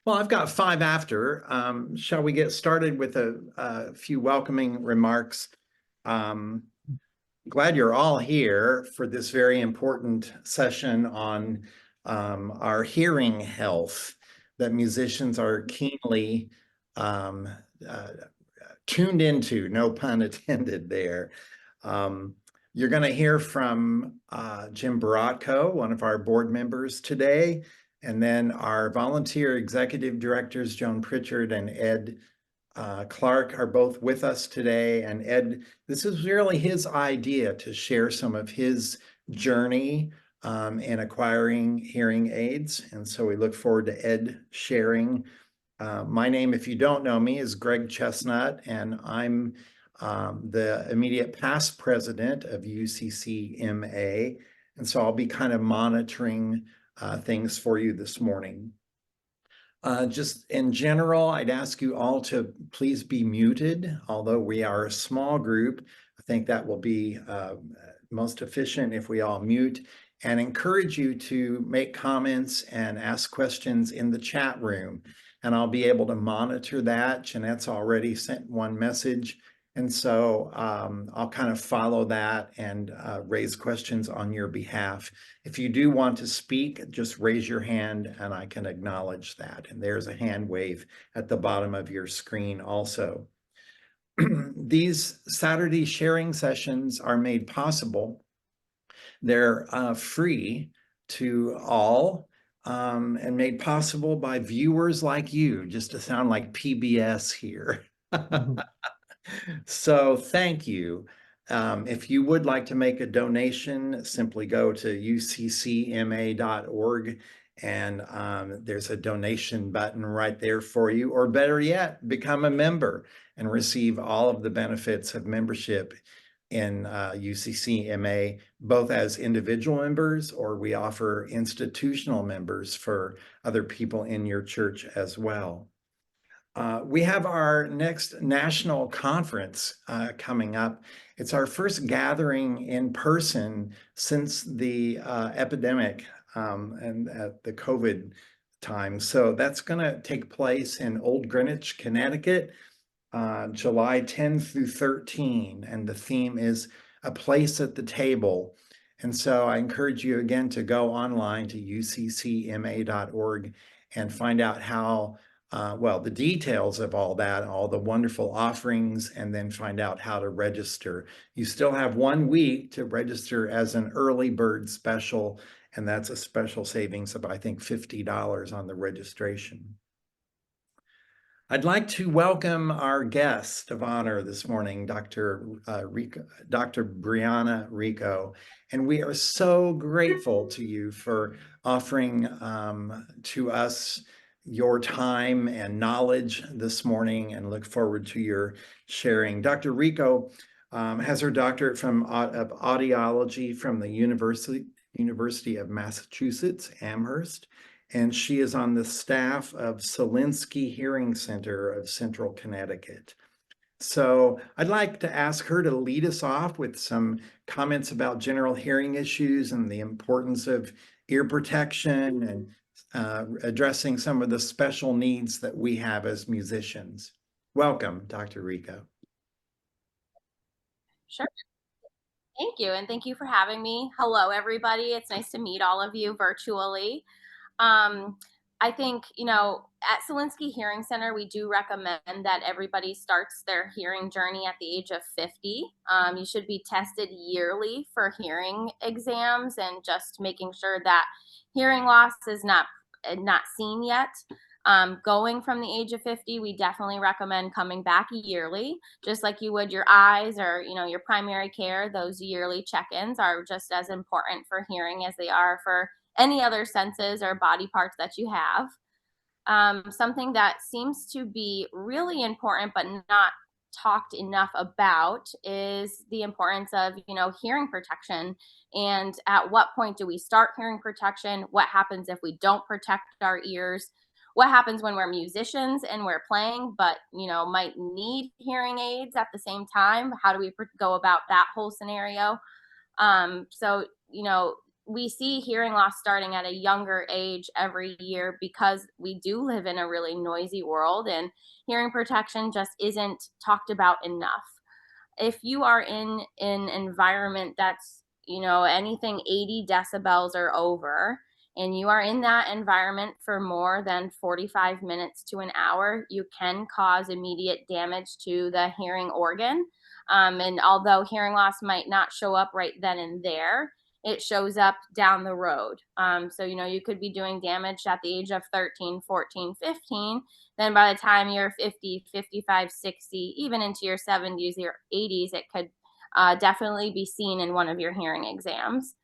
Well, I've got five after. Shall we get started with a few welcoming remarks? Um, Glad you're all here for this very important session on our hearing health that musicians are keenly um, uh, tuned into, no pun intended there. Um, you're going to hear from Jim Baratko, one of our board members today, and then our volunteer executive directors, Joan Pritchard and Ed Clark, are both with us today. And Ed, this is really his idea to share some of his journey in acquiring hearing aids. And so we look forward to Ed sharing. My name, if you don't know me, is Greg Chestnut, and I'm the immediate past president of UCCMA. And so I'll be kind of monitoring things for you this morning. Just in general, I'd ask you all to please be muted, although we are a small group. I think that will be most efficient if we all mute, and encourage you to make comments and ask questions in the chat room. And I'll be able to monitor that. Jeanette's already sent one message. And so I'll kind of follow that and raise questions on your behalf. If you do want to speak, just raise your hand and I can acknowledge that. And there's a hand wave at the bottom of your screen also. These Saturday sharing sessions are made possible. They're free to all and made possible by viewers like you, just to sound like PBS here. So thank you. If you would like to make a donation, simply go to uccma.org and there's a donation button right there for you. Or better yet, become a member and receive all of the benefits of membership in UCCMA, both as individual members, or we offer institutional members for other people in your church as well. We have our next national conference coming up. It's our first gathering in person since the epidemic and the COVID time. So that's going to take place in Old Greenwich, Connecticut, July 10 through 13. And the theme is A Place at the Table. And so I encourage you again to go online to uccma.org and find out how well, the details of all that, all the wonderful offerings, and then find out how to register. You still have 1 week to register as an early bird special, and that's a special savings of, I think, $50 on the registration. I'd like to welcome our guest of honor this morning, Dr. Briana Ricco, and we are so grateful to you for offering to us your time and knowledge this morning, and look forward to your sharing. Dr. Rico has her doctorate of audiology from the University of Massachusetts, Amherst, and she is on the staff of Solinsky Hearing Center of Central Connecticut. So I'd like to ask her to lead us off with some comments about general hearing issues and the importance of ear protection and addressing some of the special needs that we have as musicians. Welcome, Dr. Rico. Sure. Thank you. And thank you for having me. Hello, everybody. It's nice to meet all of you virtually. I think, at Solinsky Hearing Center, we do recommend that everybody starts their hearing journey at the age of 50. You should be tested yearly for hearing exams and just making sure that hearing loss is not seen yet. Going from the age of 50, we definitely recommend coming back yearly, just like you would your eyes or, your primary care. Those yearly check-ins are just as important for hearing as they are for any other senses or body parts that you have. Something that seems to be really important but not talked enough about is the importance of, hearing protection. And at what point do we start hearing protection? What happens if we don't protect our ears? What happens when we're musicians and we're playing, but, might need hearing aids at the same time? How do we go about that whole scenario? So, we see hearing loss starting at a younger age every year because we do live in a really noisy world, and hearing protection just isn't talked about enough. If you are in an environment that's, anything 80 decibels or over, and you are in that environment for more than 45 minutes to an hour, you can cause immediate damage to the hearing organ. And although hearing loss might not show up right then and there, it shows up down the road. So, you could be doing damage at the age of 13, 14, 15. Then by the time you're 50, 55, 60, even into your 70s or 80s, it could definitely be seen in one of your hearing exams.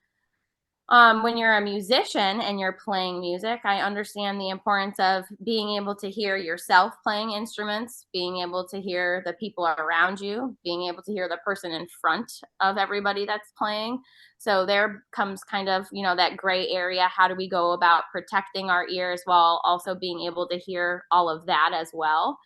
When you're a musician and you're playing music, I understand the importance of being able to hear yourself playing instruments, being able to hear the people around you, being able to hear the person in front of everybody that's playing. So there comes kind of, that gray area. How do we go about protecting our ears while also being able to hear all of that as well?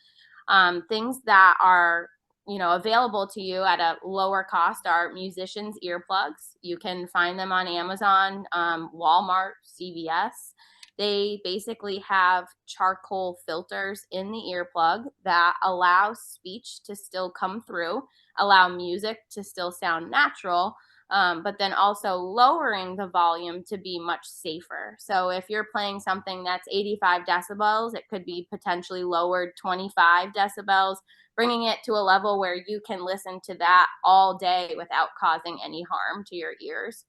Things that are, available to you at a lower cost are musicians earplugs. You can find them on Amazon, Walmart, CVS. They basically have charcoal filters in the earplug that allow speech to still come through, allow music to still sound natural, but then also lowering the volume to be much safer. So if you're playing something that's 85 decibels, it could be potentially lowered 25 decibels, bringing it to a level where you can listen to that all day without causing any harm to your ears.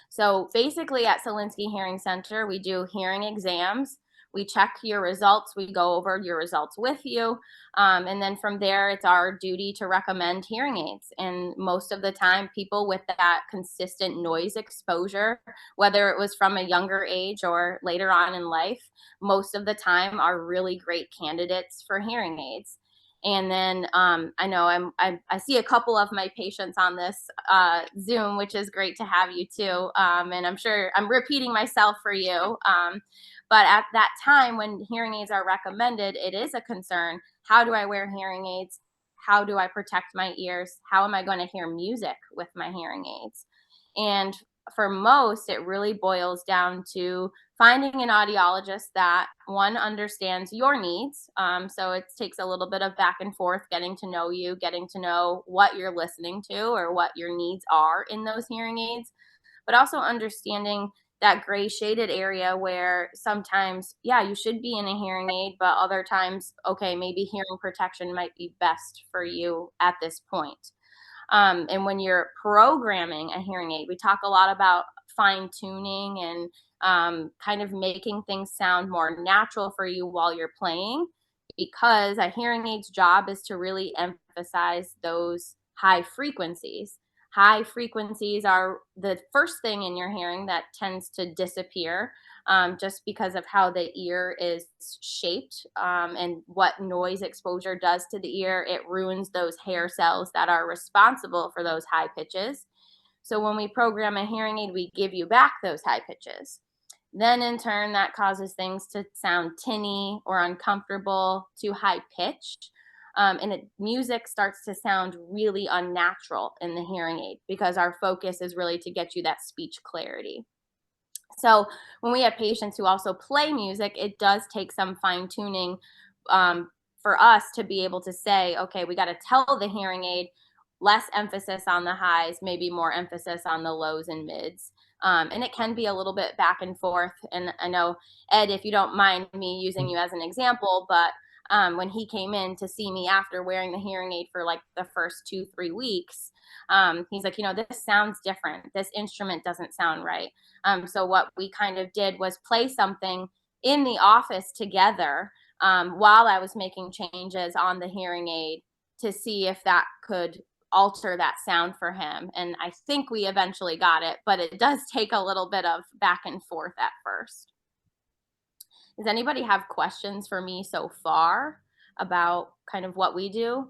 So basically at Selinsky Hearing Center, we do hearing exams. We check your results. We go over your results with you. And then from there, it's our duty to recommend hearing aids. And most of the time, people with that consistent noise exposure, whether it was from a younger age or later on in life, most of the time are really great candidates for hearing aids. And then I know I see a couple of my patients on this Zoom, which is great to have you too. And I'm sure I'm repeating myself for you. But at that time when hearing aids are recommended, it is a concern. How do I wear hearing aids? How do I protect my ears? How am I going to hear music with my hearing aids? And for most, it really boils down to finding an audiologist that one understands your needs. So it takes a little bit of back and forth, getting to know you, getting to know what you're listening to or what your needs are in those hearing aids, but also understanding that gray shaded area where sometimes, yeah, you should be in a hearing aid, but other times, okay, maybe hearing protection might be best for you at this point. And when you're programming a hearing aid, we talk a lot about fine tuning and kind of making things sound more natural for you while you're playing, because a hearing aid's job is to really emphasize those high frequencies. High frequencies are the first thing in your hearing that tends to disappear, just because of how the ear is shaped, and what noise exposure does to the ear. It ruins those hair cells that are responsible for those high pitches. So when we program a hearing aid, we give you back those high pitches. Then in turn, that causes things to sound tinny or uncomfortable, too high pitched. Music starts to sound really unnatural in the hearing aid because our focus is really to get you that speech clarity. So when we have patients who also play music, it does take some fine tuning for us to be able to say, okay, we got to tell the hearing aid less emphasis on the highs, maybe more emphasis on the lows and mids. And it can be a little bit back and forth. And I know, Ed, if you don't mind me using you as an example, but when he came in to see me after wearing the hearing aid for like the first 2-3 weeks, he's like, this sounds different. This instrument doesn't sound right. So what we kind of did was play something in the office together while I was making changes on the hearing aid to see if that could alter that sound for him. And I think we eventually got it, but it does take a little bit of back and forth at first. Does anybody have questions for me so far about kind of what we do?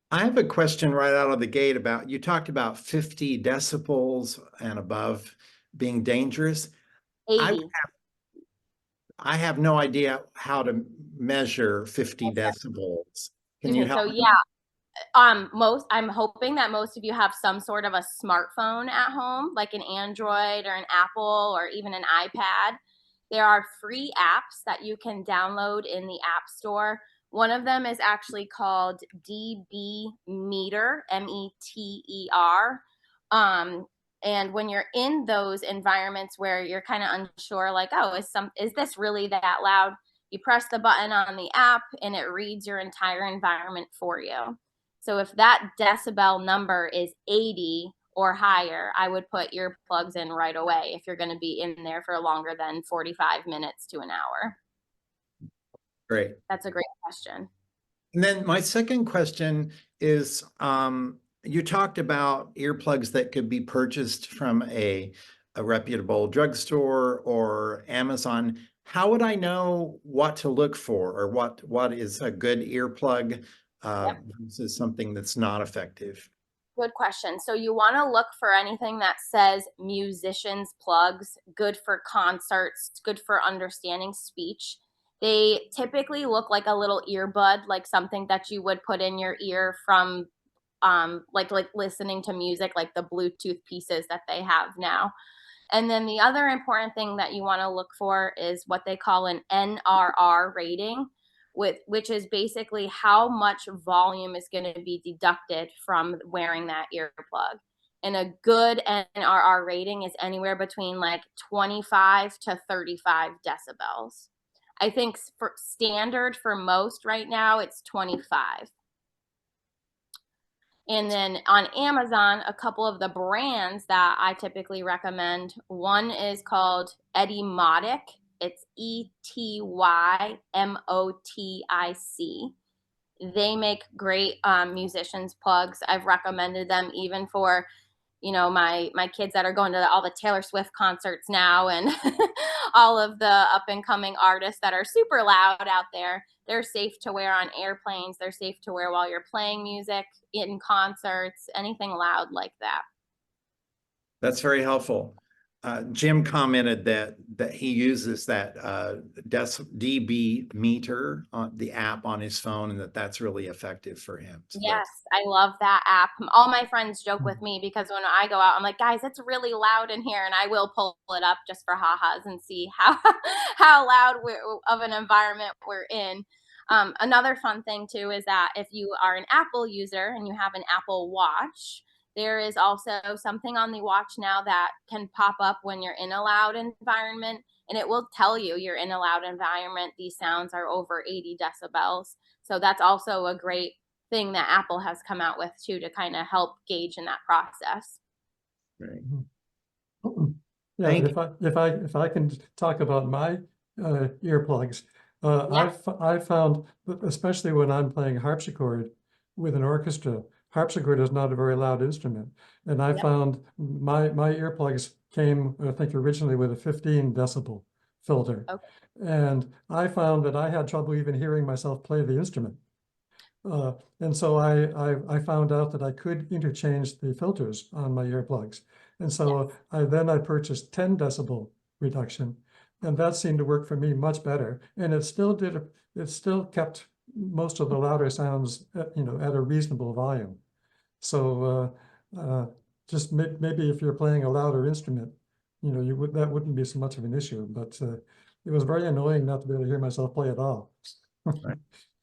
I have a question right out of the gate about, you talked about 50 decibels and above being dangerous. I 80. I have no idea how to measure 50 decibels. Can Excuse you me. help So me? yeah, I'm hoping that most of you have some sort of a smartphone at home, like an Android or an Apple or even an iPad. There are free apps that you can download in the App Store. One of them is actually called DB Meter, Meter. And when you're in those environments where you're kind of unsure, like, oh, is this really that loud? You press the button on the app and it reads your entire environment for you. So if that decibel number is 80 or higher, I would put earplugs in right away if you're going to be in there for longer than 45 minutes to an hour. Great. That's a great question. And then my second question is, you talked about earplugs that could be purchased from a reputable drugstore or Amazon. How would I know what to look for, or what is a good earplug versus something that's not effective? Good question. So you want to look for anything that says musicians plugs, good for concerts, good for understanding speech. They typically look like a little earbud, like something that you would put in your ear from like listening to music, like the Bluetooth pieces that they have now. And then the other important thing that you want to look for is what they call an NRR rating, which is basically how much volume is going to be deducted from wearing that earplug. And a good NRR rating is anywhere between like 25 to 35 decibels. I think for standard for most right now, it's 25. And then on Amazon, a couple of the brands that I typically recommend, one is called Etymotic. It's Etymotic. They make great musicians plugs. I've recommended them even for my kids that are going to all the Taylor Swift concerts now, and all of the up and coming artists that are super loud out there. They're safe to wear on airplanes. They're safe to wear while you're playing music, in concerts, anything loud like that. That's very helpful. Jim commented that he uses that DB meter on the app on his phone, and that's really effective for him. So Yes, I love that app. All my friends joke with me because when I go out, I'm like, guys, it's really loud in here, and I will pull it up just for ha-has and see how how loud of an environment we're in. Another fun thing too is that if you are an Apple user and you have an Apple Watch, there is also something on the watch now that can pop up when you're in a loud environment, and it will tell you you're in a loud environment. These sounds are over 80 decibels. So that's also a great thing that Apple has come out with too, to kind of help gauge in that process. Right. Yeah, if I can talk about my earplugs, Yeah. I've found that especially when I'm playing harpsichord with an orchestra, harpsichord is not a very loud instrument, and I found my earplugs came, I think, originally with a 15 decibel filter, Okay. and I found that I had trouble even hearing myself play the instrument. And so I found out that I could interchange the filters on my earplugs. And so I purchased 10 decibel reduction, and that seemed to work for me much better. And it still kept most of the louder sounds at a reasonable volume. So just maybe if you're playing a louder instrument, that wouldn't be so much of an issue. But it was very annoying not to be able to hear myself play at all.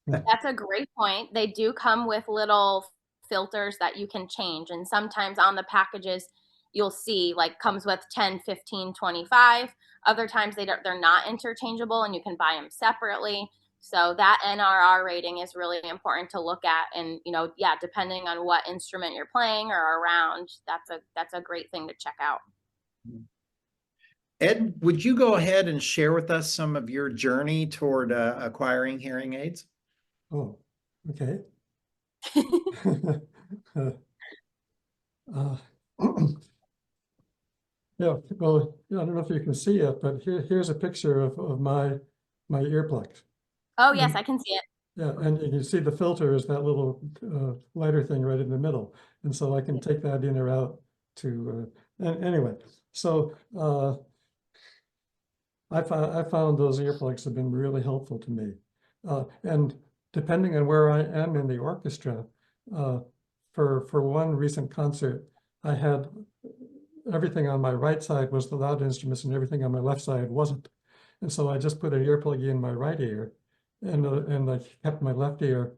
That's a great point. They do come with little filters that you can change. And sometimes on the packages, you'll see like comes with 10, 15, 25. Other times they're not interchangeable and you can buy them separately. So that NRR rating is really important to look at. And, depending on what instrument you're playing or around, that's a great thing to check out. Ed, would you go ahead and share with us some of your journey toward acquiring hearing aids? Oh, okay. Yeah, well, I don't know if you can see it, but here's a picture of my earplugs. Oh, yes, I can see it. Yeah, and you can see the filter is that little lighter thing right in the middle. And so I can take that in or out to, anyway. So I found those earplugs have been really helpful to me. And depending on where I am in the orchestra, For one recent concert, I had everything on my right side was the loud instruments and everything on my left side wasn't. And so I just put an earplug in my right ear, and I kept my left ear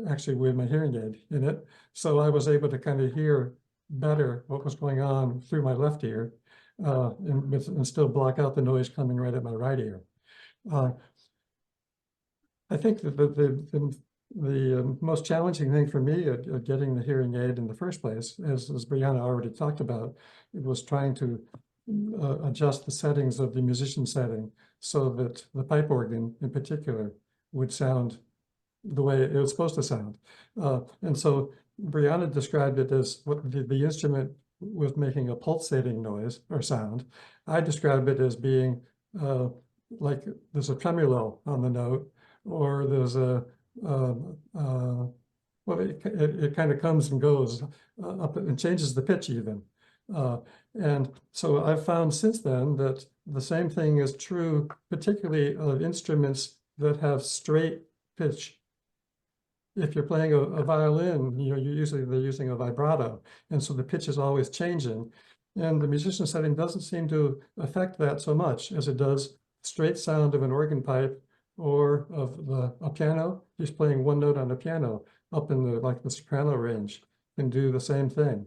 actually with my hearing aid in it. So I was able to kind of hear better what was going on through my left ear, and still block out the noise coming right at my right ear. I think that the most challenging thing for me at getting the hearing aid in the first place, as Briana already talked about, it was trying to adjust the settings of the musician setting so that the pipe organ in particular would sound the way it was supposed to sound. And so Briana described it as what the instrument was making a pulsating noise or sound. I described it as being like there's a tremolo on the note, or there's a well, it kind of comes and goes up and changes the pitch even. And so I've found since then that the same thing is true, particularly of instruments that have straight pitch. If you're playing a violin, you know, they're using a vibrato, and so the pitch is always changing. And the musician setting doesn't seem to affect that so much as it does straight sound of an organ pipe or of a piano. Just playing one note on a piano up in the soprano range can do the same thing.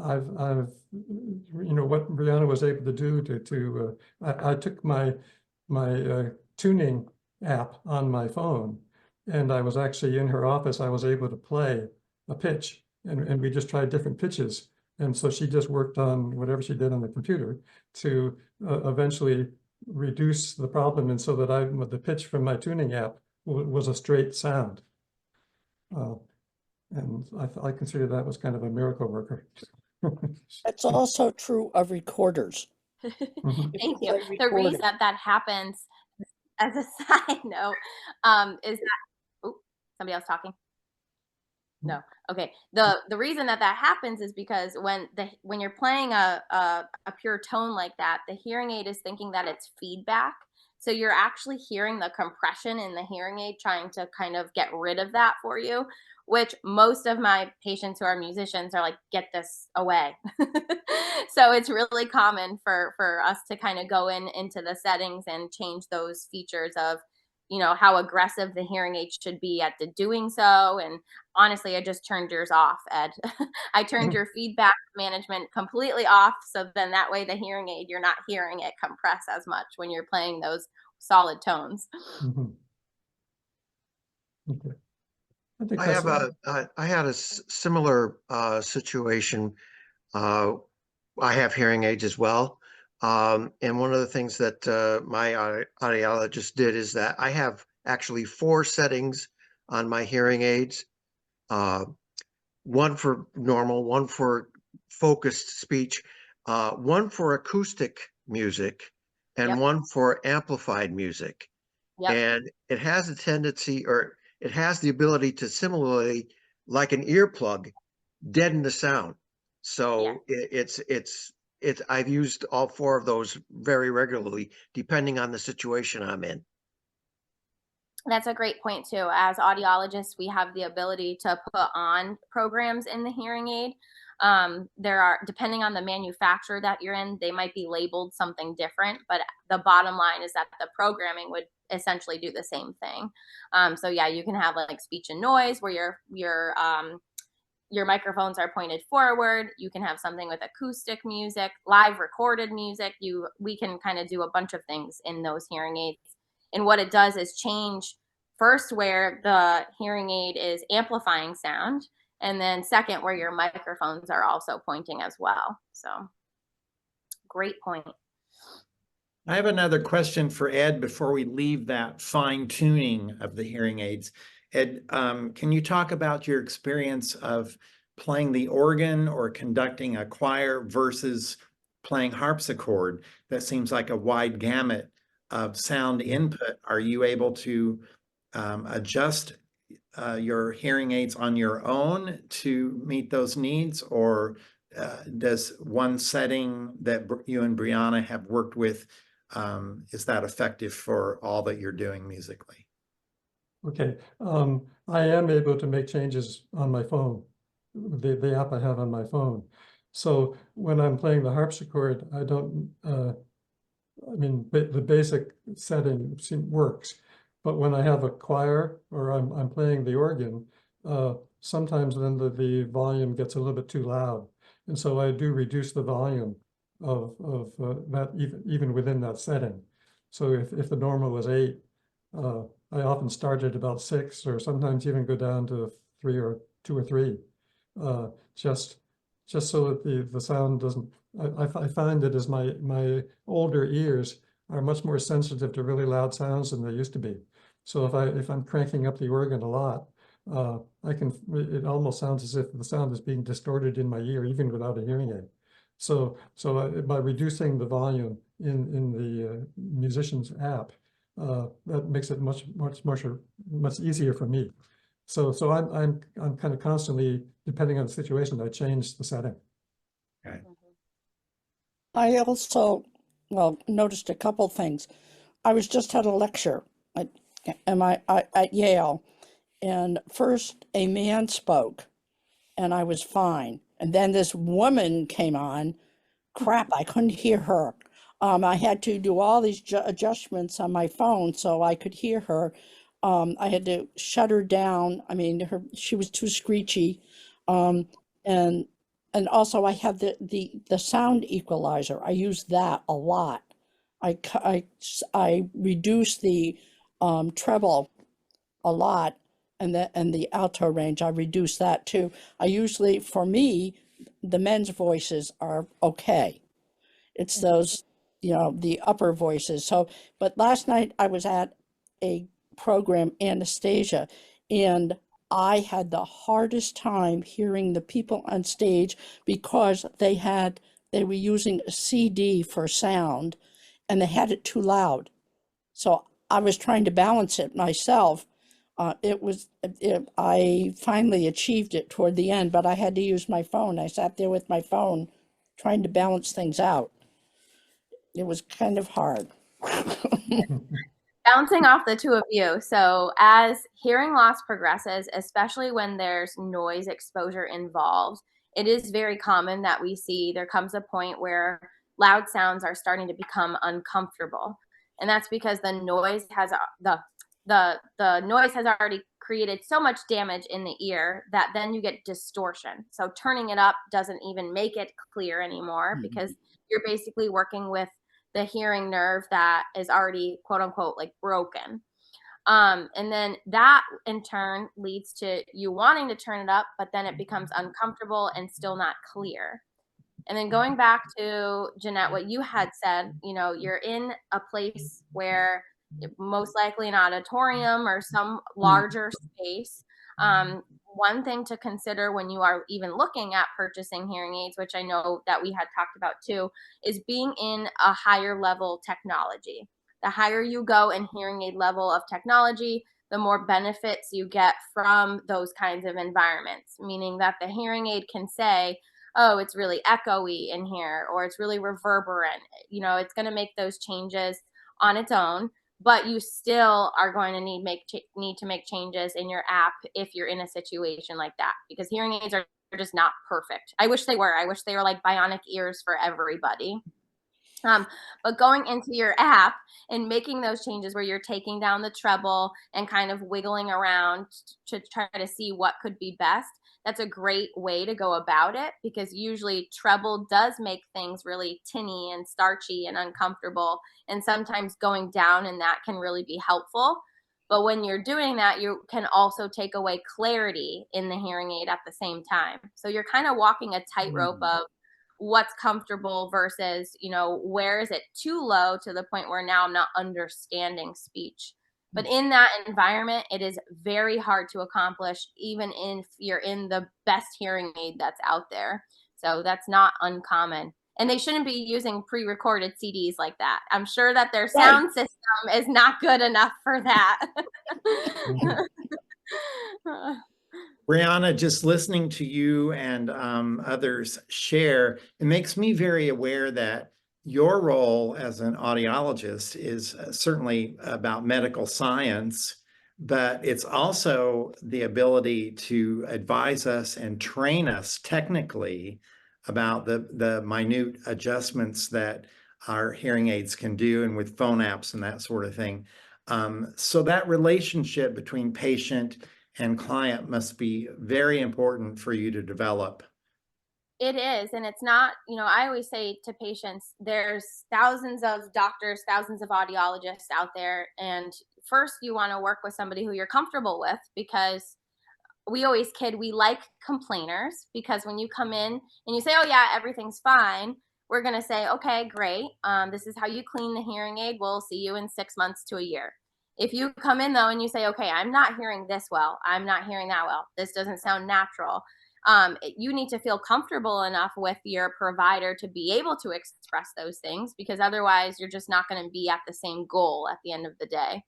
I've you know what Briana was able to do I took my tuning app on my phone, and I was actually in her office. I was able to play a pitch, and we just tried different pitches. And so she just worked on whatever she did on the computer to eventually reduce the problem, and so that the pitch from my tuning app was a straight sound. And I consider that was kind of a miracle worker. That's also true of recorders. Thank you. Play The reason recording. that happens, as a side note, is that, oh, somebody else talking? No. Okay. The reason that happens is because when you're playing a pure tone like that, the hearing aid is thinking that it's feedback. So you're actually hearing the compression in the hearing aid trying to kind of get rid of that for you, which most of my patients who are musicians are like, get this away. So it's really common for us to kind of go into the settings and change those features of, you know, how aggressive the hearing aid should be at doing so. And honestly, I just turned yours off, Ed. I turned your feedback management completely off. So then that way the hearing aid, you're not hearing it compress as much when you're playing those solid tones. Okay. I think I that's have I had a similar situation. I have hearing aids as well. And one of the things that my audiologist did is that I have actually 4 settings on my hearing aids. One for normal, one for focused speech, one for acoustic music, and Yep. one for amplified music. Yep. And it has a tendency, or it has the ability to similarly, like an earplug, deaden the sound. So I've used all 4 of those very regularly, depending on the situation I'm in. That's a great point too. As audiologists, we have the ability to put on programs in the hearing aid. There are, depending on the manufacturer that you're in, they might be labeled something different, but the bottom line is that the programming would essentially do the same thing. So yeah, you can have like speech and noise where your microphones are pointed forward. You can have something with acoustic music, live recorded music. We can kind of do a bunch of things in those hearing aids. And what it does is change first where the hearing aid is amplifying sound, and then second where your microphones are also pointing as well. So great point. I have another question for Ed before we leave that fine tuning of the hearing aids. Ed, can you talk about your experience of playing the organ or conducting a choir versus playing harpsichord? That seems like a wide gamut of sound input. Are you able to adjust your hearing aids on your own to meet those needs, or does one setting that you and Briana have worked with, is that effective for all that you're doing musically? Okay, I am able to make changes on my phone, the app I have on my phone. So when I'm playing the harpsichord, I don't, I mean, the basic setting works. But when I have a choir or I'm playing the organ, sometimes then the volume gets a little bit too loud. And so I do reduce the volume of that even within that setting. So if the normal is 8, I often start at about 6, or sometimes even go down to 3 or 2 or 3, just so that the sound doesn't. I find that as my older ears are much more sensitive to really loud sounds than they used to be. So if I'm cranking up the organ a lot, it almost sounds as if the sound is being distorted in my ear, even without a hearing aid. So by reducing the volume in the musician's app, that makes it much easier for me. So I'm kind of constantly, depending on the situation, I change the setting. Okay. I also, well, noticed a couple things. I was just at a lecture at Yale, and first a man spoke, and I was fine. And then this woman came on. Crap, I couldn't hear her. I had to do all these adjustments on my phone so I could hear her. I had to shut her down. I mean, she was too screechy. And also I have the sound equalizer. I use that a lot. I reduce the treble a lot, and the alto range, I reduce that too. I usually, for me, the men's voices are okay. It's those, the upper voices. So, but last night I was at a program, Anastasia, and I had the hardest time hearing the people on stage because they were using a CD for sound, and they had it too loud. So I was trying to balance it myself. I finally achieved it toward the end, but I had to use my phone. I sat there with my phone trying to balance things out. It was kind of hard. Bouncing off the two of you, so as hearing loss progresses, especially when there's noise exposure involved, it is very common that we see there comes a point where loud sounds are starting to become uncomfortable. And that's because the noise has the noise has already created so much damage in the ear that then you get distortion. So turning it up doesn't even make it clear anymore because you're basically working with the hearing nerve that is already quote unquote like broken. And then that in turn leads to you wanting to turn it up, but then it becomes uncomfortable and still not clear. And then going back to Jeanette, what you had said, you're in a place where most likely an auditorium or some larger space. One thing to consider when you are even looking at purchasing hearing aids, which I know that we had talked about too, is being in a higher level technology. The higher you go in hearing aid level of technology, the more benefits you get from those kinds of environments, meaning that the hearing aid can say, oh, it's really echoey in here, or it's really reverberant. It's going to make those changes on its own, but you still are going to need to make changes in your app if you're in a situation like that, because hearing aids are just not perfect. I wish they were. I wish they were like bionic ears for everybody. But going into your app and making those changes where you're taking down the treble and kind of wiggling around to try to see what could be best, that's a great way to go about it, because usually treble does make things really tinny and starchy and uncomfortable. And sometimes going down in that can really be helpful. But when you're doing that, you can also take away clarity in the hearing aid at the same time. So you're kind of walking a tightrope of what's comfortable versus, where is it too low to the point where now I'm not understanding speech. But in that environment, it is very hard to accomplish, even if you're in the best hearing aid that's out there. So that's not uncommon. And they shouldn't be using pre-recorded CDs like that. I'm sure that their sound system is not good enough for that. Briana, just listening to you and others share, it makes me very aware that your role as an audiologist is certainly about medical science, but it's also the ability to advise us and train us technically about the minute adjustments that our hearing aids can do, and with phone apps and that sort of thing. So that relationship between patient and client must be very important for you to develop. It is, and it's not, I always say to patients, there's thousands of doctors, thousands of audiologists out there, and first you want to work with somebody who you're comfortable with, because we always kid, we like complainers, because when you come in and you say, oh yeah, everything's fine, we're going to say, okay, great. This is how you clean the hearing aid. We'll see you in 6 months to a year. If you come in though and you say, okay, I'm not hearing this well, I'm not hearing that well, this doesn't sound natural, you need to feel comfortable enough with your provider to be able to express those things, because otherwise you're just not going to be at the same goal at the end of the day.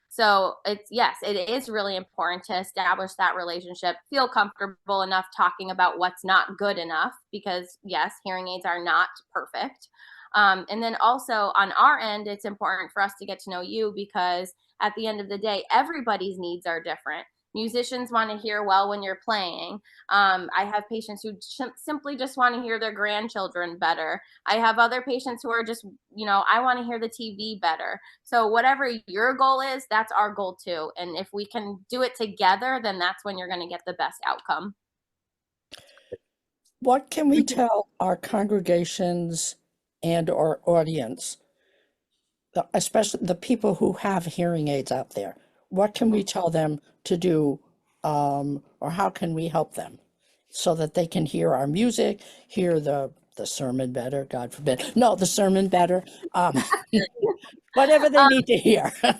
So yes, it is really important to establish that relationship, feel comfortable enough talking about what's not good enough, because yes, hearing aids are not perfect. And then also on our end, it's important for us to get to know you, because at the end of the day, everybody's needs are different. Musicians want to hear well when you're playing. I have patients who simply just want to hear their grandchildren better. I have other patients who are just, I want to hear the TV better. So whatever your goal is, that's our goal too. And if we can do it together, then that's when you're going to get the best outcome. What can we tell our congregations and our audience, especially the people who have hearing aids out there? What can we tell them to do, or how can we help them so that they can hear our music, hear the sermon better, God forbid. No, the sermon better. Whatever they need to hear. No,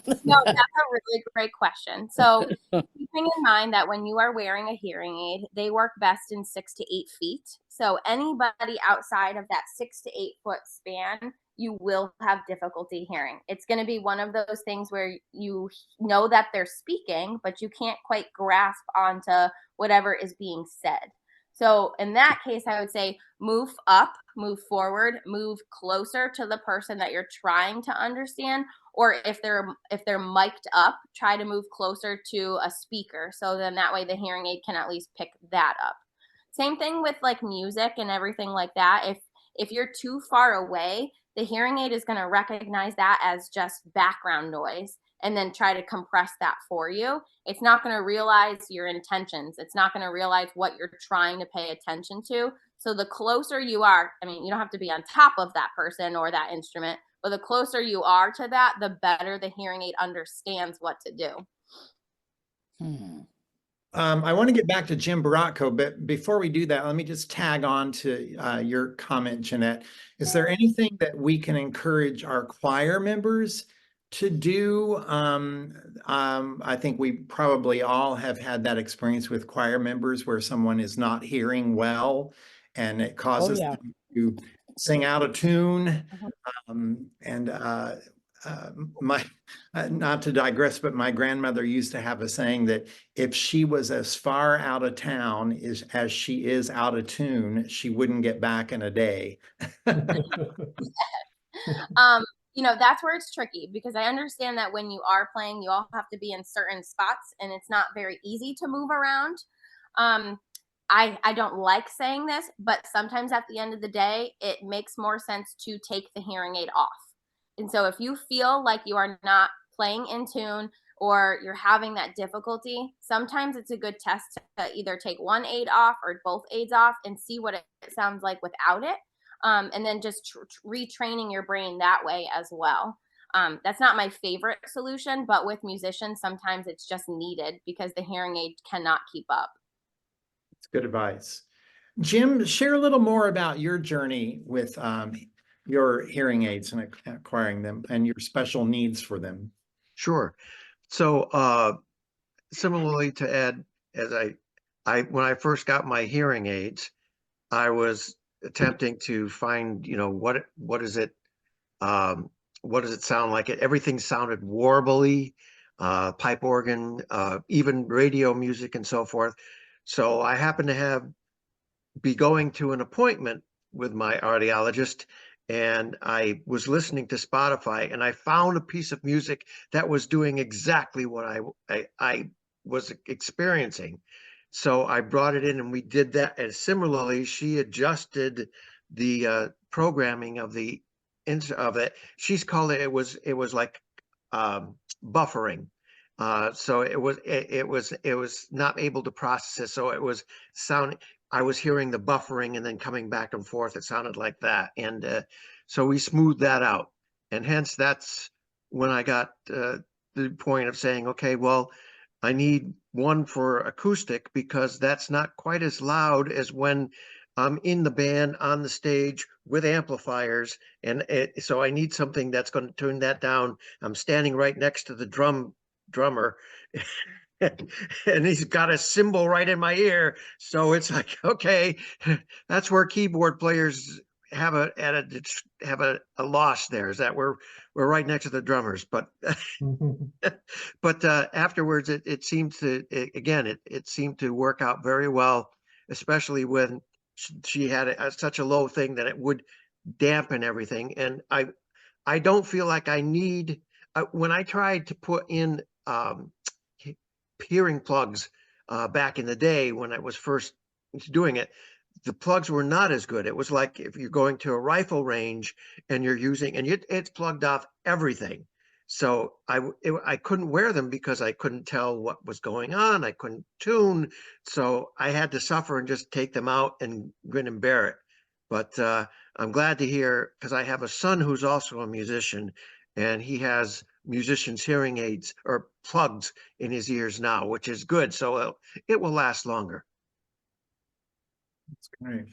that's a really great question. So keeping in mind that when you are wearing a hearing aid, they work best in 6 to 8 feet. So anybody outside of that 6 to 8 foot span, you will have difficulty hearing. It's going to be one of those things where you know that they're speaking, but you can't quite grasp onto whatever is being said. So in that case, I would say move up, move forward, move closer to the person that you're trying to understand. Or if they're mic'd up, try to move closer to a speaker, so then that way the hearing aid can at least pick that up. Same thing with like music and everything like that. If you're too far away, the hearing aid is going to recognize that as just background noise and then try to compress that for you. It's not going to realize your intentions. It's not going to realize what you're trying to pay attention to. So the closer you are, I mean, you don't have to be on top of that person or that instrument, but the closer you are to that, the better the hearing aid understands what to do. I want to get back to Jim Baracco, but before we do that, let me just tag on to your comment, Jeanette. Is there anything that we can encourage our choir members to do? I think we probably all have had that experience with choir members where someone is not hearing well and it causes them to sing out of tune. Not to digress, but my grandmother used to have a saying that if she was as far out of town as she is out of tune, she wouldn't get back in a day. That's where it's tricky, because I understand that when you are playing, you all have to be in certain spots and it's not very easy to move around. I don't like saying this, but sometimes at the end of the day, it makes more sense to take the hearing aid off. And so if you feel like you are not playing in tune or you're having that difficulty, sometimes it's a good test to either take one aid off or both aids off and see what it sounds like without it. And then just retraining your brain that way as well. That's not my favorite solution, but with musicians, sometimes it's just needed because the hearing aid cannot keep up. It's good advice. Jim, share a little more about your journey with your hearing aids and acquiring them and your special needs for them. Sure. So similarly to Ed, as when I first got my hearing aids, I was attempting to find, what does it sound like? Everything sounded warbly, pipe organ, even radio music and so forth. So I happened to be going to an appointment with my audiologist, and I was listening to Spotify, and I found a piece of music that was doing exactly what I was experiencing. So I brought it in and we did that. And similarly, she adjusted the programming of of it. She's called it, it was like buffering. So it was not able to process it. So it was sounding, I was hearing the buffering and then coming back and forth. It sounded like that. And so we smoothed that out. And hence that's when I got the point of saying, okay, well, I need one for acoustic because that's not quite as loud as when I'm in the band on the stage with amplifiers. So I need something that's going to turn that down. I'm standing right next to the drummer and he's got a cymbal right in my ear. So it's like, okay, that's where keyboard players have a loss there, is that we're right next to the drummers. But but afterwards it seemed to, it seemed to work out very well, especially when she had such a low thing that it would dampen everything. And I don't feel like I need, when I tried to put in hearing plugs back in the day when I was first doing it, the plugs were not as good. It was like if you're going to a rifle range and you're using, and it's plugged off everything. So I couldn't wear them because I couldn't tell what was going on. I couldn't tune. So I had to suffer and just take them out and grin and bear it. But I'm glad to hear, because I have a son who's also a musician, and he has musicians' hearing aids or plugs in his ears now, which is good. So it will last longer. That's great.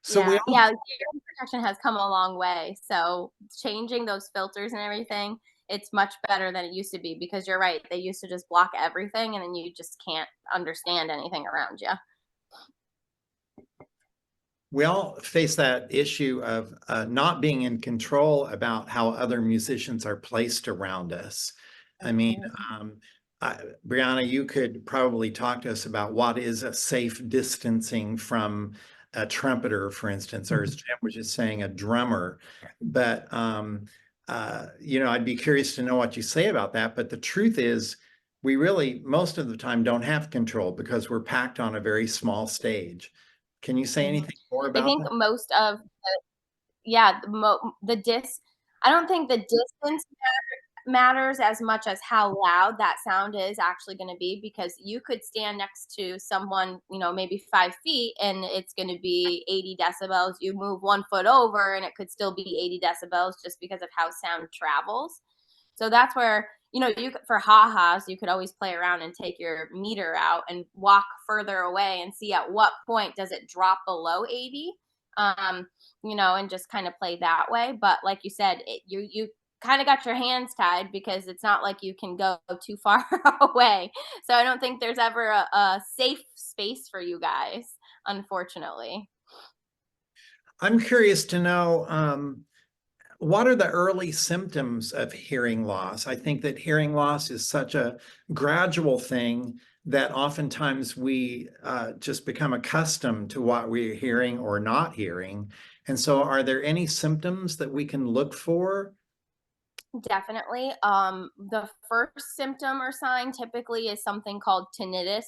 So we all, yeah, hearing protection has come a long way. So changing those filters and everything, it's much better than it used to be, because you're right, they used to just block everything and then you just can't understand anything around you. we all face that issue of not being in control about how other musicians are placed around us. I mean, Briana, you could probably talk to us about what is a safe distancing from a trumpeter, for instance, or as Jim was just saying, a drummer. But, you know, I'd be curious to know what you say about that. But the truth is, we really, most of the time, don't have control because we're packed on a very small stage. Can you say anything more I about think that? most of I don't think the distance matters as much as how loud that sound is actually going to be, because you could stand next to someone, you know, maybe 5 feet and it's going to be 80 decibels. You move 1 foot over and it could still be 80 decibels just because of how sound travels. So that's where, you know, for ha-has, you could always play around and take your meter out and walk further away and see at what point does it drop below 80. You know, and just kind of play that way. But like you said, you kind of got your hands tied because it's not like you can go too far away. So I don't think there's ever a safe space for you guys, unfortunately. I'm curious to know, what are the early symptoms of hearing loss? I think that hearing loss is such a gradual thing that oftentimes we just become accustomed to what we're hearing or not hearing. And so are there any symptoms that we can look for? Definitely. The first symptom or sign typically is something called tinnitus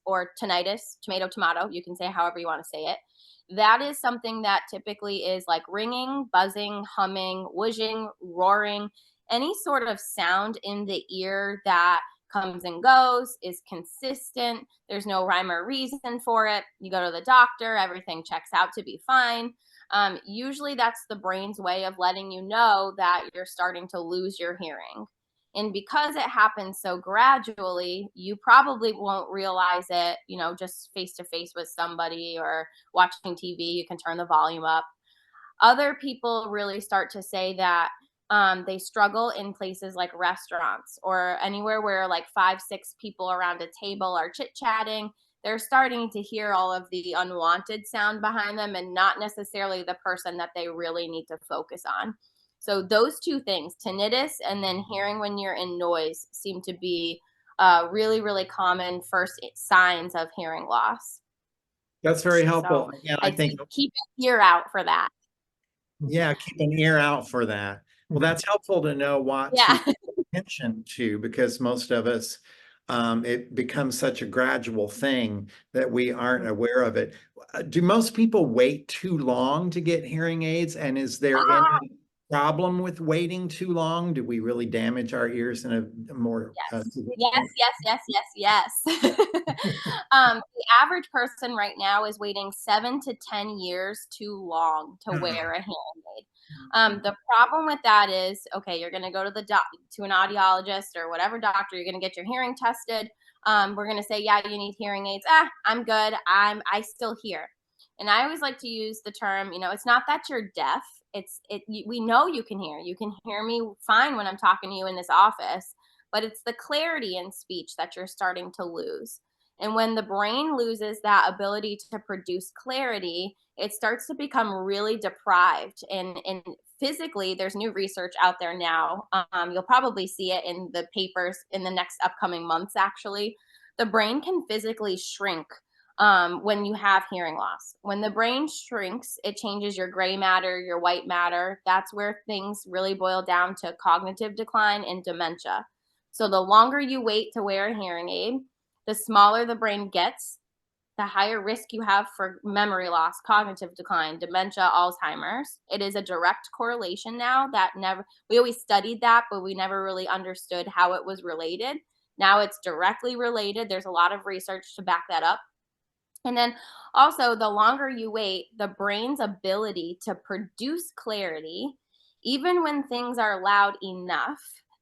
or tinnitus, tomato, tomato. You can say however you want to say it. That is something that typically is like ringing, buzzing, humming, whooshing, roaring, any sort of sound in the ear that comes and goes, is consistent. There's no rhyme or reason for it. You go to the doctor, everything checks out to be fine. Usually that's the brain's way of letting you know that you're starting to lose your hearing. And because it happens so gradually, you probably won't realize it, you know, just face to face with somebody or watching TV, you can turn the volume up. Other people really start to say that they struggle in places like restaurants or anywhere where like 5, 6 people around a table are chit chatting. They're starting to hear all of the unwanted sound behind them and not necessarily the person that they really need to focus on. So those two things, tinnitus and then hearing when you're in noise, seem to be really, really common first signs of hearing loss. That's very So helpful. Again, I I'd say think keep an ear out for that. Yeah, keep an ear out for that. Well, that's helpful to know what to Yeah. pay attention to, because most of us, it becomes such a gradual thing that we aren't aware of it. Do most people wait too long to get hearing aids? And is there any problem with waiting too long? Do we really damage our ears in a more Yes, yes. The average person right now is waiting 7 to 10 years too long to wear a hearing aid. The problem with that is, okay, you're going to go to to an audiologist or whatever doctor. You're going to get your hearing tested. We're going to say, yeah, you need hearing aids. I'm good. I still hear. And I always like to use the term, it's not that you're deaf. We know you can hear. You can hear me fine when I'm talking to you in this office, but it's the clarity in speech that you're starting to lose. And when the brain loses that ability to produce clarity, it starts to become really deprived. And physically, there's new research out there now. You'll probably see it in the papers in the next upcoming months, actually. The brain can physically shrink when you have hearing loss. When the brain shrinks, it changes your gray matter, your white matter. That's where things really boil down to cognitive decline and dementia. So the longer you wait to wear a hearing aid, the smaller the brain gets, the higher risk you have for memory loss, cognitive decline, dementia, Alzheimer's. It is a direct correlation now that we always studied that, but we never really understood how it was related. Now it's directly related. There's a lot of research to back that up. And then also, the longer you wait, the brain's ability to produce clarity, even when things are loud enough,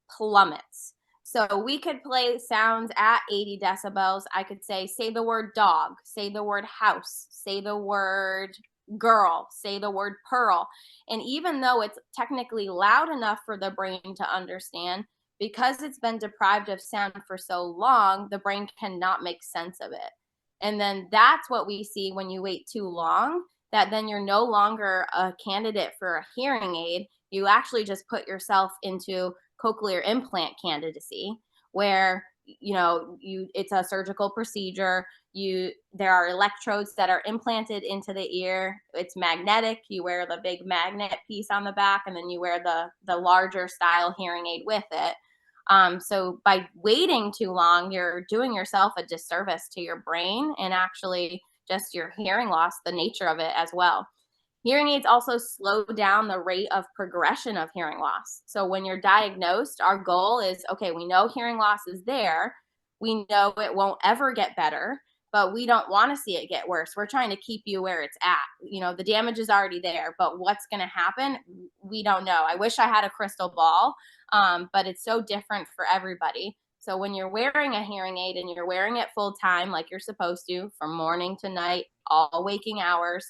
plummets. So we could play sounds at 80 decibels. I could say the word dog, say the word house, say the word girl, say the word pearl. And even though it's technically loud enough for the brain to understand, because it's been deprived of sound for so long, the brain cannot make sense of it. And then that's what we see when you wait too long, that then you're no longer a candidate for a hearing aid. You actually just put yourself into cochlear implant candidacy, where it's a surgical procedure. There are electrodes that are implanted into the ear. It's magnetic. You wear the big magnet piece on the back, and then you wear the larger style hearing aid with it. So by waiting too long, you're doing yourself a disservice to your brain and actually just your hearing loss, the nature of it as well. Hearing aids also slow down the rate of progression of hearing loss. So when you're diagnosed, our goal is, okay, we know hearing loss is there. We know it won't ever get better, but we don't want to see it get worse. We're trying to keep you where it's at. The damage is already there, but what's going to happen? We don't know. I wish I had a crystal ball, but it's so different for everybody. So when you're wearing a hearing aid and you're wearing it full time, like you're supposed to, from morning to night, all waking hours,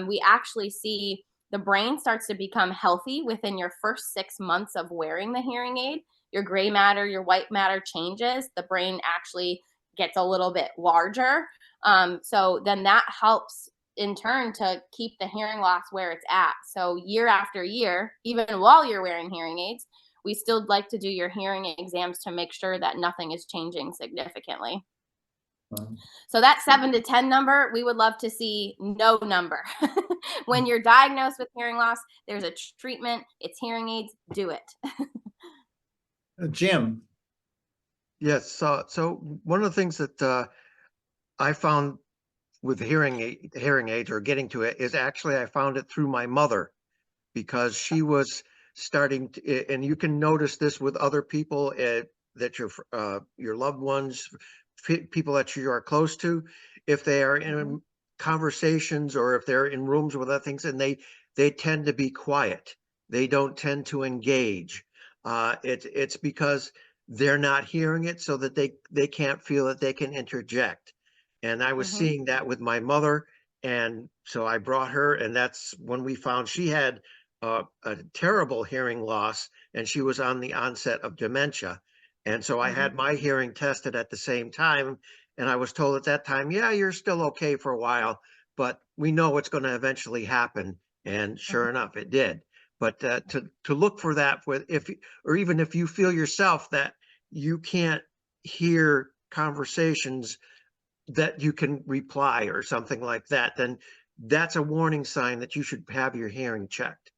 we actually see the brain starts to become healthy within your first 6 months of wearing the hearing aid. Your gray matter, your white matter changes. The brain actually gets a little bit larger. So then that helps in turn to keep the hearing loss where it's at. So year after year, even while you're wearing hearing aids, we still like to do your hearing exams to make sure that nothing is changing significantly. So that 7 to 10 number, we would love to see no number. When you're diagnosed with hearing loss, there's a treatment. It's hearing aids. Do it. Jim. Yes. So one of the things that I found with hearing aids or getting to it is actually I found it through my mother, because she was starting to, and you can notice this with other people that your loved ones, people that you are close to, if they are in conversations or if they're in rooms with other things, and they tend to be quiet. They don't tend to engage. It's because they're not hearing it, so that they can't feel that they can interject. And I was seeing that with my mother, and so I brought her, and that's when we found she had a terrible hearing loss, and she was on the onset of dementia. And so I had my hearing tested at the same time, and I was told at that time, yeah, you're still okay for a while, but we know it's going to eventually happen. And sure enough, it did. But to look for that, or even if you feel yourself that you can't hear conversations that you can reply or something like that, then that's a warning sign that you should have your hearing checked.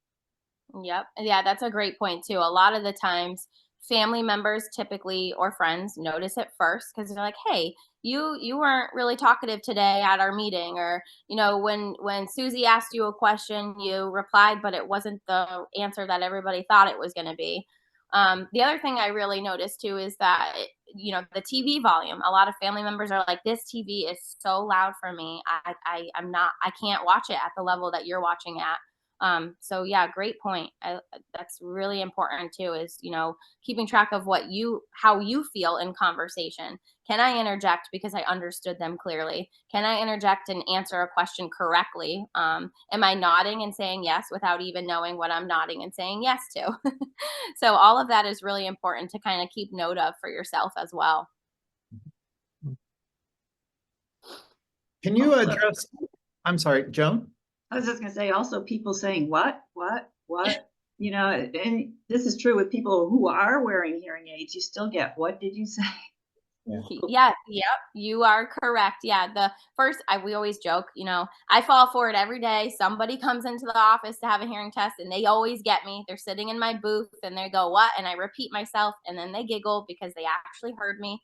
Yep. Yeah, that's a great point too. A lot of the times family members typically or friends notice it first because they're like, "Hey, you weren't really talkative today at our meeting," or, when Susie asked you a question, you replied, but it wasn't the answer that everybody thought it was going to be. The other thing I really noticed too is that the TV volume. A lot of family members are like, "This TV is so loud for me. I can't watch it at the level that you're watching at." So yeah, great point. That's really important too, is, keeping track of how you feel in conversation. Can I interject because I understood them clearly? Can I interject and answer a question correctly? Am I nodding and saying yes without even knowing what I'm nodding and saying yes to? So all of that is really important to kind of keep note of for yourself as well. Can you Also, address, I'm sorry, Joan? I was just gonna say also people saying what? And this is true with people who are wearing hearing aids. You still get, what did you say? Yeah, yep, you are correct. Yeah, we always joke, I fall for it every day. Somebody comes into the office to have a hearing test and they always get me. They're sitting in my booth and they go, "What?" And I repeat myself and then they giggle because they actually heard me.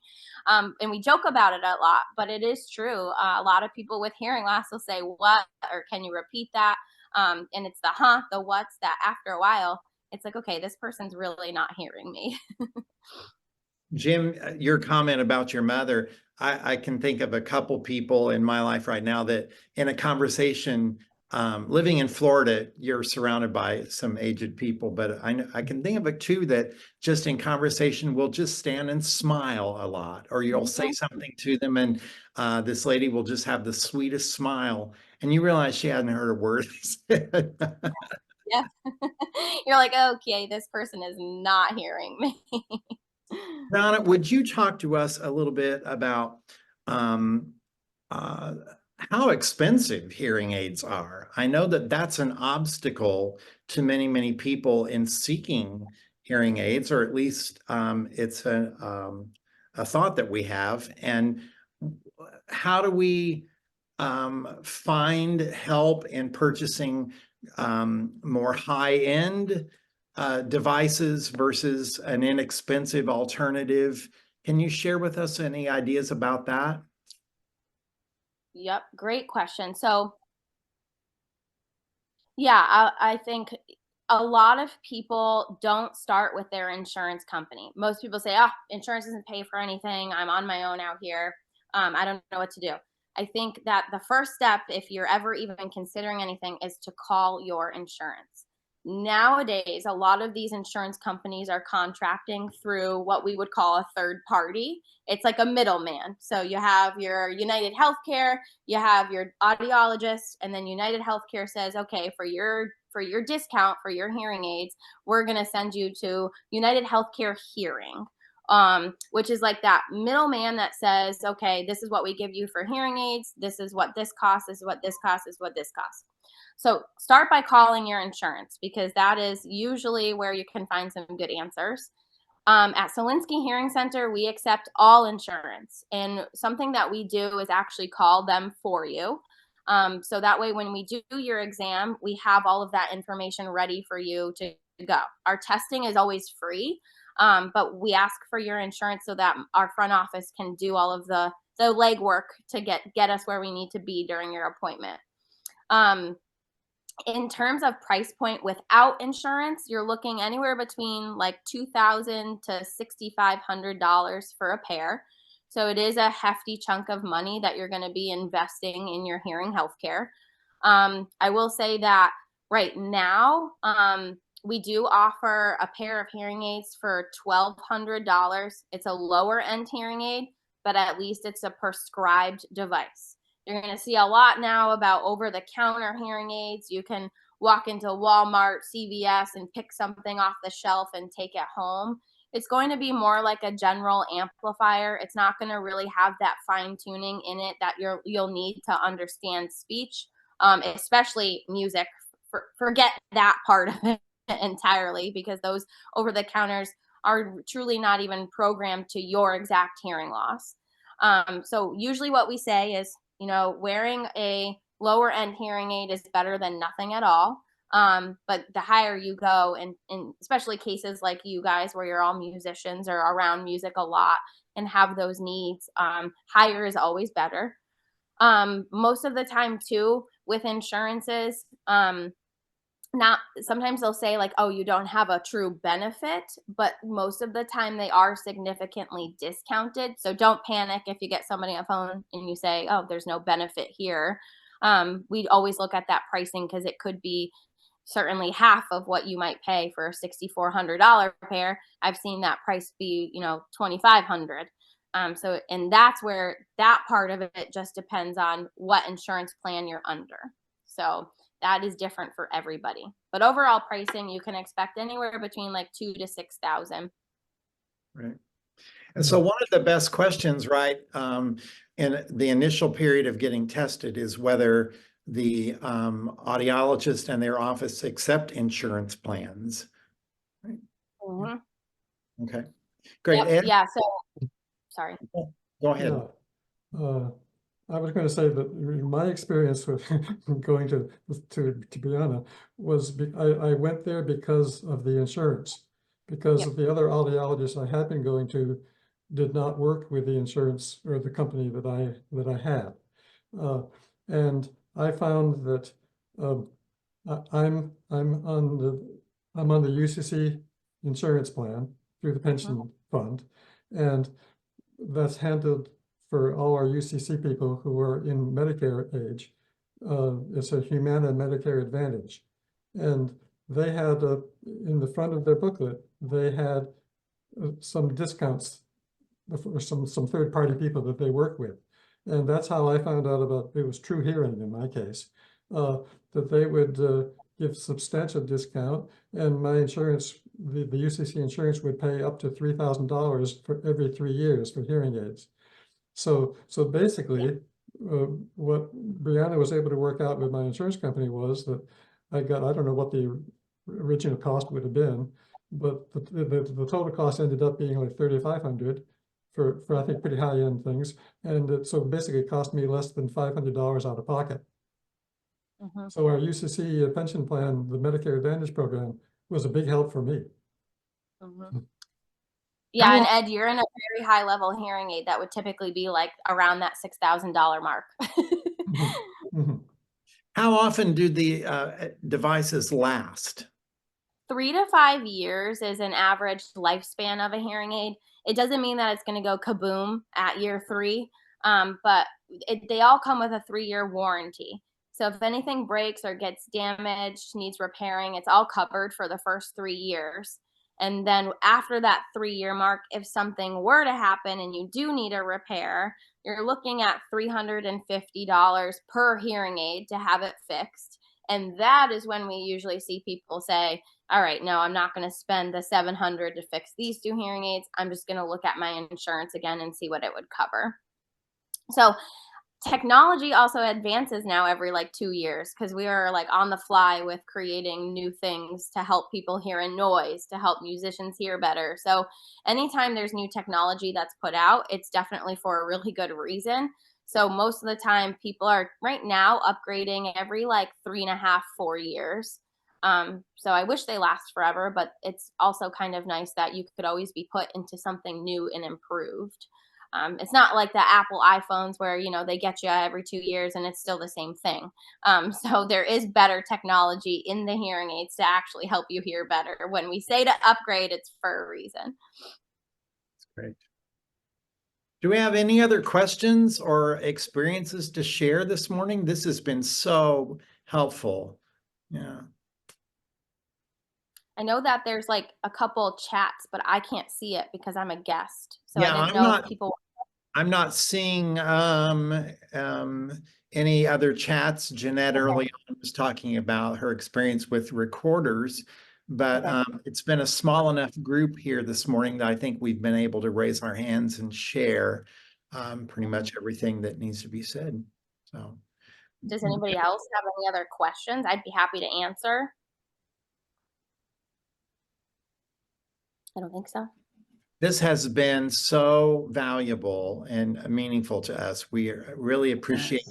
And we joke about it a lot, but it is true. A lot of people with hearing loss will say, "What?" or "Can you repeat that?" And it's the what's that after a while, it's like, okay, this person's really not hearing me. Jim, your comment about your mother, I can think of a couple people in my life right now that in a conversation, living in Florida, you're surrounded by some aged people, but I can think of two that just in conversation will just stand and smile a lot, or you'll say something to them and this lady will just have the sweetest smile and you realize she hadn't heard a word. Yeah. You're like, okay, this person is not hearing me. Donna, would you talk to us a little bit about um, how expensive hearing aids are? I know that that's an obstacle to many, many people in seeking hearing aids, or at least it's a thought that we have. And how do we find help in purchasing more high-end devices versus an inexpensive alternative? Can you share with us any ideas about that? Yep, great question. So, yeah, I think a lot of people don't start with their insurance company. Most people say, "Oh, insurance doesn't pay for anything. I'm on my own out here. I don't know what to do." I think that the first step, if you're ever even considering anything, is to call your insurance. Nowadays, a lot of these insurance companies are contracting through what we would call a third party. It's like a middleman. So you have your United Healthcare, you have your audiologist, and then United Healthcare says, "Okay, for your discount for your hearing aids, we're going to send you to United Healthcare Hearing," which is like that middleman that says, "Okay, this is what we give you for hearing aids. This is what this costs. This is what this costs. This is what this costs." So start by calling your insurance because that is usually where you can find some good answers. At Solinsky Hearing Center, we accept all insurance, and something that we do is actually call them for you. So that way, when we do your exam, we have all of that information ready for you to go. Our testing is always free, but we ask for your insurance so that our front office can do all of the legwork to get us where we need to be during your appointment. In terms of price point without insurance, you're looking anywhere between like $2,000 to $6,500 for a pair. So it is a hefty chunk of money that you're going to be investing in your hearing healthcare. I will say that right now, we do offer a pair of hearing aids for $1,200. It's a lower end hearing aid, but at least it's a prescribed device. You're going to see a lot now about over-the-counter hearing aids. You can walk into Walmart, CVS, and pick something off the shelf and take it home. It's going to be more like a general amplifier. It's not going to really have that fine-tuning in it that you'll need to understand speech, especially music. Forget that part of it entirely because those over-the-counters are truly not even programmed to your exact hearing loss. So usually what we say is, wearing a lower end hearing aid is better than nothing at all. But the higher you go, and especially cases like you guys where you're all musicians or around music a lot and have those needs, higher is always better. Most of the time too, with insurances, not sometimes they'll say like, oh, you don't have a true benefit, but most of the time they are significantly discounted. So don't panic if you get somebody on the phone and you say, oh, there's no benefit here. We'd always look at that pricing because it could be certainly half of what you might pay for a $6,400 pair. I've seen that price be, $2,500. So, and that's where that part of it just depends on what insurance plan you're under. So that is different for everybody. But overall pricing, you can expect anywhere between like 2,000 to 6,000. Right. And so one of the best questions, right, in the initial period of getting tested is whether the audiologist and their office accept insurance plans. Right. Mm-hmm. Okay, great. Yep. Ed, Yeah. So, sorry. go ahead. Yeah. I was going to say that my experience with going to Briana was I went there because of the insurance, because Yep. of the other audiologists I had been going to did not work with the insurance or the company that I had, and I found that I'm on the UCC insurance plan through the pension fund, and that's handled for all our UCC people who are in Medicare age. It's a Humana Medicare Advantage. And they had, in the front of their booklet, they had some discounts for some third-party people that they work with. And that's how I found out about, it was True Hearing in my case, that they would give substantial discount, and my insurance, the UCC insurance would pay up to $3,000 for every 3 years for hearing aids. So basically, what Briana was able to work out with my insurance company was that I don't know what the original cost would have been, but the total cost ended up being like $3,500 for I think pretty high end things, and so basically it cost me less than $500 out of pocket. Mm-hmm. So our UCC pension plan, the Medicare Advantage program, was a big help for me. Mm-hmm. Yeah, and Ed, you're in a very high level hearing aid that would typically be like around that $6,000 mark. Mm-hmm. How often do the devices last? 3 to 5 years is an average lifespan of a hearing aid. It doesn't mean that it's going to go kaboom at year 3, but they all come with a 3-year warranty. So if anything breaks or gets damaged, needs repairing, it's all covered for the first 3 years. And then after that 3-year mark, if something were to happen and you do need a repair, you're looking at $350 per hearing aid to have it fixed. And that is when we usually see people say, all right, no, I'm not going to spend the $700 to fix these 2 hearing aids. I'm just going to look at my insurance again and see what it would cover. So technology also advances now every like 2 years, because we are like on the fly with creating new things to help people hear in noise, to help musicians hear better. So anytime there's new technology that's put out, it's definitely for a really good reason. So most of the time people are right now upgrading every like 3.5, 4 years. So I wish they last forever, but it's also kind of nice that you could always be put into something new and improved. It's not like the Apple iPhones where, they get you every 2 years and it's still the same thing. So there is better technology in the hearing aids to actually help you hear better. When we say to upgrade, it's for a reason. That's great. Do we have any other questions or experiences to share this morning? This has been so helpful. Yeah. I know that there's like a couple chats, but I can't see it because I'm a guest. So Yeah, I didn't know if people. I'm not seeing any other chats. Jeanette early on was talking about her experience with recorders, but it's been a small enough group here this morning that I think we've been able to raise our hands and share pretty much everything that needs to be said. So, does anybody else have any other questions? I'd be happy to answer. I don't think so. This has been so valuable and meaningful to us. We really appreciate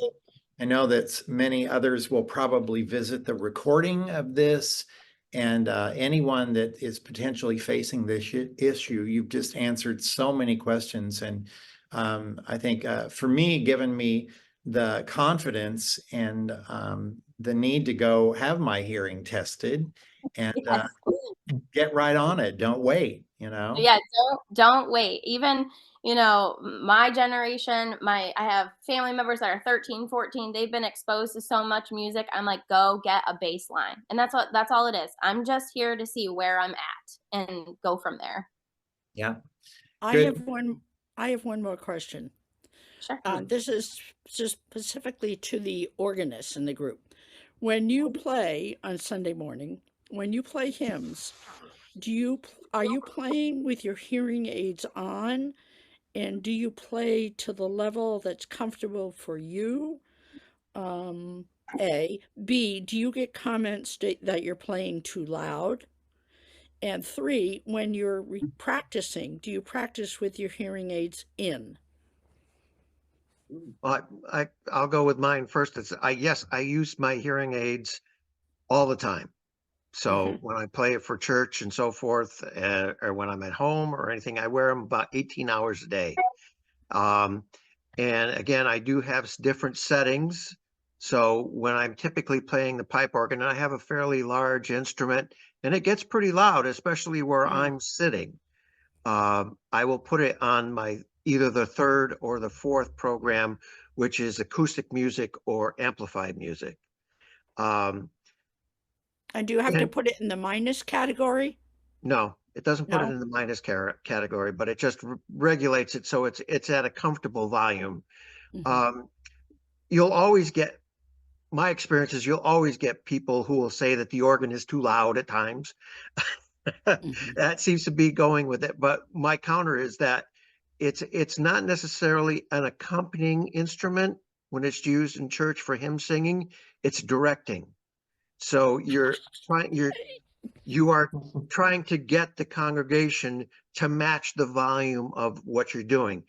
I know that many others will probably visit the recording of this, and anyone that is potentially facing this issue, you've just answered so many questions. And I think for me, given me the confidence and the need to go have my hearing tested and Yes. get right on it. Don't wait, you know? Yeah, don't wait. Even, you know, my generation, I have family members that are 13, 14. They've been exposed to so much music. I'm like, go get a baseline. And that's all it is. I'm just here to see where I'm at and go from there. Yeah. I Good. have one more question. Sure. This is specifically to the organist in the group. When you play on Sunday morning, when you play hymns, are you playing with your hearing aids on? And do you play to the level that's comfortable for you? A. B, do you get comments that you're playing too loud? And 3, when you're practicing, do you practice with your hearing aids in? I'll go with mine first. Yes, I use my hearing aids all the time. So when I play it for church and so forth, or when I'm at home or anything, I wear them about 18 hours a day. And again, I do have different settings. So when I'm typically playing the pipe organ, and I have a fairly large instrument and it gets pretty loud, especially where I'm sitting. I will put it on either the third or the fourth program, which is acoustic music or amplified music. And do you have to put it in the minus category? No, it doesn't put it No? in the minus category, but it just regulates it so it's at a comfortable volume. You'll always get, my experience is you'll always get people who will say that the organ is too loud at times. That seems to be going with it. But my counter is that it's not necessarily an accompanying instrument when it's used in church for hymn singing. It's directing. So you are trying to get the congregation to match the volume of what you're doing.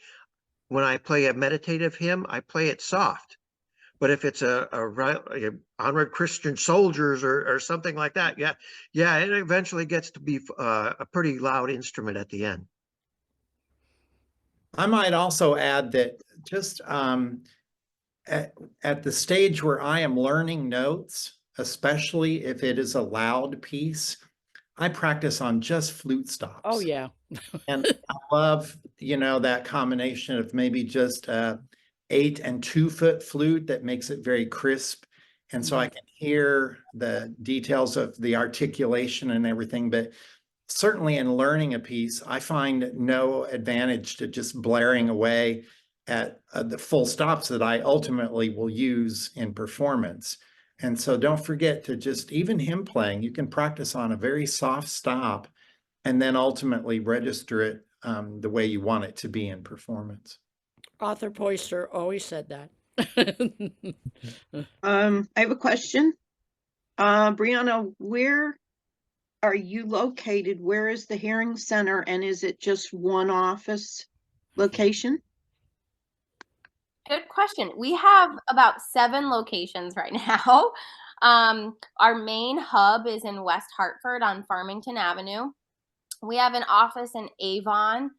When I play a meditative hymn, I play it soft. But if it's a Onward Christian Soldiers or something like that, yeah, it eventually gets to be a pretty loud instrument at the end. I might also add that just at the stage where I am learning notes, especially if it is a loud piece, I practice on just flute stops. Oh, yeah. And I love, that combination of maybe just 8 and 2 foot flute that makes it very crisp. And so I can hear the details of the articulation and everything. But certainly in learning a piece, I find no advantage to just blaring away at the full stops that I ultimately will use in performance. And so don't forget to just, even hymn playing, you can practice on a very soft stop and then ultimately register it the way you want it to be in performance. Arthur Poister always said that. I have a question. Briana, where are you located? Where is the hearing center, and is it just one office location? Good question. We have about 7 locations right now. Our main hub is in West Hartford on Farmington Avenue. We have an office in Avon.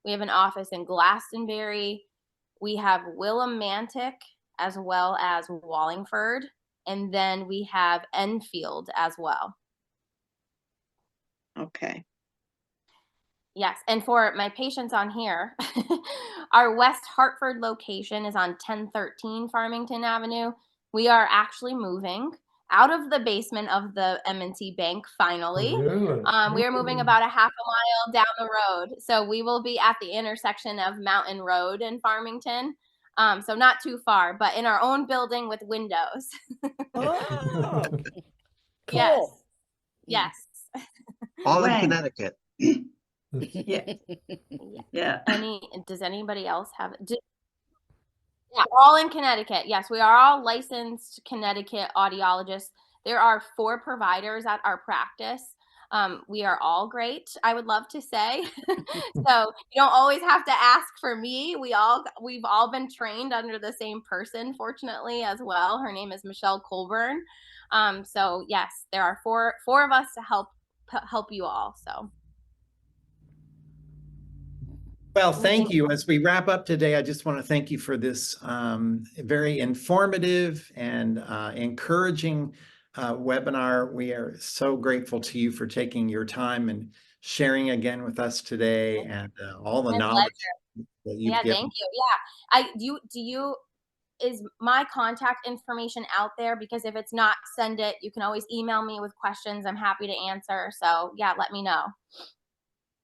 We have an office in Glastonbury. We have Willimantic as well as Wallingford. And then we have Enfield as well. Okay. Yes, and for my patients on here, our West Hartford location is on 1013 Farmington Avenue. We are actually moving out of the basement of the M&T Bank finally. Really? We are moving about a half a mile down the road. So we will be at the intersection of Mountain Road in Farmington. So not too far, but in our own building with windows. Oh, cool. Yes. Yes. All in When? Connecticut. Yeah. Yeah. Does anybody else have it? Yeah, all in Connecticut. Yes, we are all licensed Connecticut audiologists. There are 4 providers at our practice. We are all great, I would love to say. So you don't always have to ask for me. We've all been trained under the same person, fortunately, as well. Her name is Michelle Colburn. So yes, there are four of us to help you all. So. Well, thank you. As we wrap up today, I just want to thank you for this very informative and encouraging webinar. We are so grateful to you for taking your time and sharing again with us today, and all the My knowledge pleasure. that you've Yeah, given. thank you. Yeah, do you is my contact information out there? Because if it's not, send it. You can always email me with questions. I'm happy to answer. So yeah, let me know.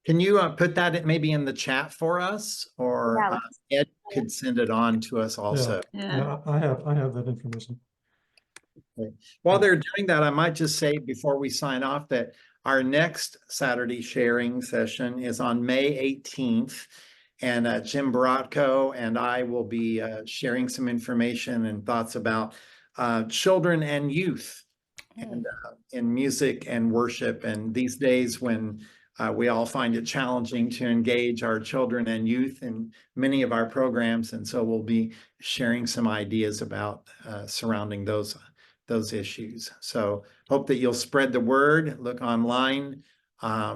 Can you put that maybe in the chat for us, or Yeah, Ed could send it on to us also? Yeah, I have that information. Okay. While they're doing that, I might just say before we sign off that our next Saturday sharing session is on May 18th. And Jim Borotko and I will be sharing some information and thoughts about children and youth and in music and worship. And these days when we all find it challenging to engage our children and youth in many of our programs. And so we'll be sharing some ideas about surrounding those issues. So hope that you'll spread the word. Look online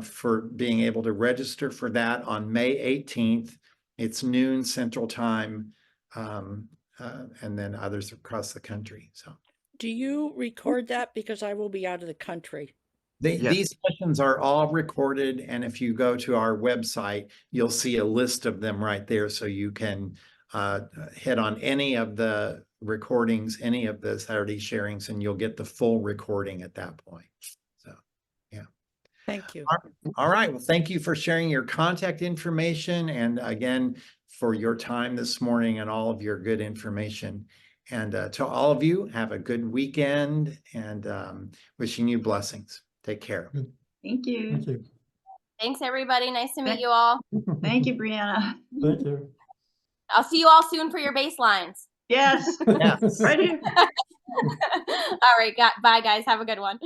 for being able to register for that on May 18th. It's noon Central Time, and then others across the country. So. Do you record that? Because I will be out of the country. These sessions are all recorded, and if you go to our website, you'll see a list of them right there, so you can hit on any of the recordings, any of the Saturday sharings, and you'll get the full recording at that point. So, yeah. Thank you. All right. Well, thank you for sharing your contact information, and again, for your time this morning and all of your good information. And to all of you, have a good weekend, and wishing you blessings. Take care. Thank you. Thank you. Thanks, everybody. Nice to meet you all. Thank you, Briana. Thank you. I'll see you all soon for your bass lines. Yes. Yes. Right here. All right. Bye, guys. Have a good one.